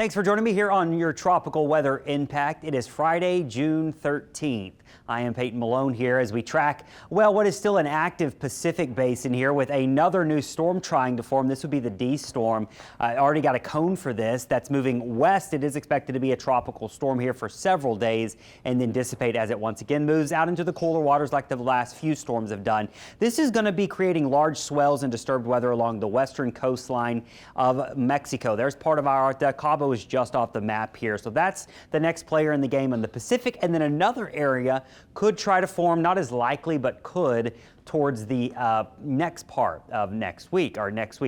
Thanks for joining me here on your Tropical Weather Impact. It is Friday, June 13th. I am Payton Malone here as we track, well, what is still an active Pacific basin here with another new storm trying to form. This would be the D storm. Already got a cone for this. That's moving west. It is expected to be a tropical storm here for several days and then dissipate as it once again moves out into the cooler waters like the last few storms have done. This is going to be creating large swells and disturbed weather along the western coastline of Mexico. There's part of our Cabo is just off the map here. So that's the next player in the game in the Pacific. And then another area could try to form, not as likely, but could, towards the next part of next week.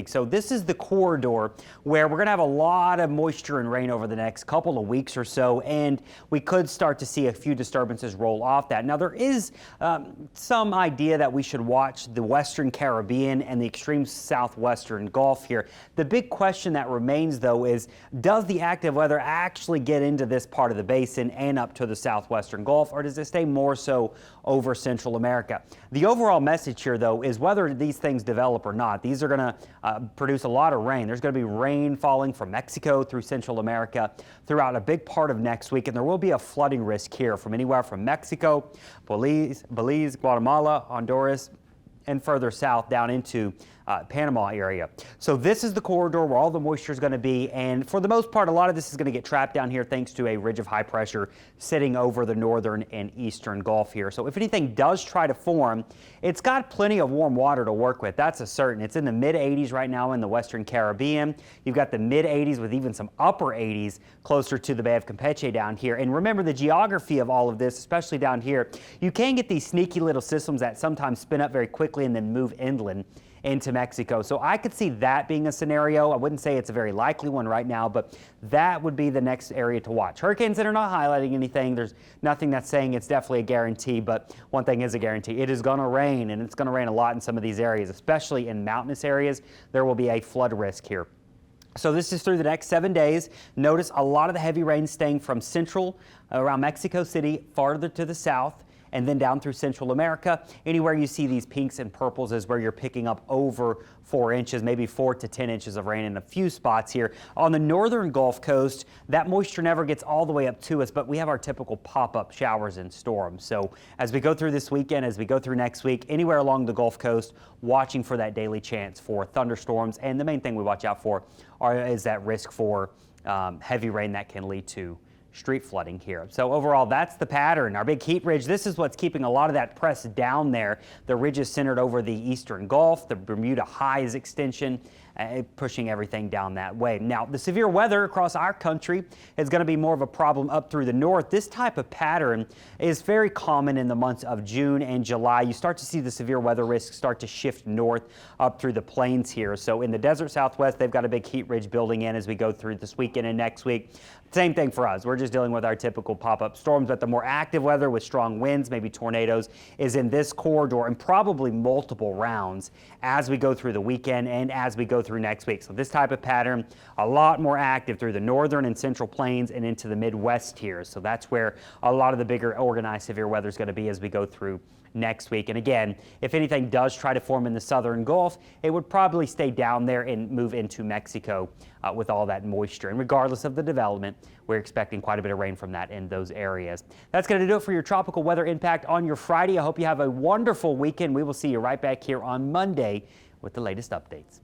So this is the corridor where we're going to have a lot of moisture and rain over the next couple of weeks or so, and we could start to see a few disturbances roll off that. Now, there is some idea that we should watch the Western Caribbean and the extreme southwestern Gulf here. The big question that remains, though, is does the active weather actually get into this part of the basin and up to the southwestern Gulf, or does it stay more so over Central America? The overall message here, though, is whether these things develop or not, these are going to produce a lot of rain. There's going to be rain falling from Mexico through Central America throughout a big part of next week, and there will be a flooding risk here from anywhere from Mexico, Belize, Guatemala, Honduras, and further south down into Panama area. So this is the corridor where all the moisture is going to be, and for the most part, a lot of this is going to get trapped down here thanks to a ridge of high pressure sitting over the northern and eastern Gulf here. So if anything does try to form, it's got plenty of warm water to work with. That's a certain. It's in the mid 80s right now in the Western Caribbean. You've got the mid 80s with even some upper 80s closer to the Bay of Campeche down here. And remember the geography of all of this, especially down here, you can get these sneaky little systems that sometimes spin up very quickly and then move inland into Mexico. So I could see that being a scenario. I wouldn't say it's a very likely one right now, but that would be the next area to watch. Hurricanes that are not highlighting anything. There's nothing that's saying it's definitely a guarantee, but one thing is a guarantee. It is going to rain, and it's going to rain a lot in some of these areas, especially in mountainous areas. There will be a flood risk here. So this is through the next 7 days. Notice a lot of the heavy rain staying from central around Mexico City, farther to the south, and then down through Central America. Anywhere you see these pinks and purples is where you're picking up over 4 inches, maybe 4 to 10 inches of rain in a few spots here. On the northern Gulf Coast, that moisture never gets all the way up to us, but we have our typical pop-up showers and storms. So as we go through this weekend, as we go through next week, anywhere along the Gulf Coast, watching for that daily chance for thunderstorms. And the main thing we watch out for is that risk for heavy rain that can lead to street flooding here. So overall, that's the pattern. Our big heat ridge, this is what's keeping a lot of that press down there. The ridge is centered over the eastern Gulf, the Bermuda Highs extension, pushing everything down that way. Now, the severe weather across our country is going to be more of a problem up through the north. This type of pattern is very common in the months of June and July. You start to see the severe weather risks start to shift north up through the plains here. So in the desert southwest, they've got a big heat ridge building in as we go through this weekend and next week. Same thing for us. We're just dealing with our typical pop-up storms, but the more active weather with strong winds, maybe tornadoes, is in this corridor and probably multiple rounds as we go through the weekend and as we go through next week. So this type of pattern, a lot more active through the northern and central plains and into the Midwest here. So that's where a lot of the bigger organized severe weather is going to be as we go through next week. And again, if anything does try to form in the southern Gulf, it would probably stay down there and move into Mexico with all that moisture. And regardless of the development, we're expecting quite a bit of rain from that in those areas. That's going to do it for your tropical weather impact on your Friday. I hope you have a wonderful weekend. We will see you right back here on Monday with the latest updates.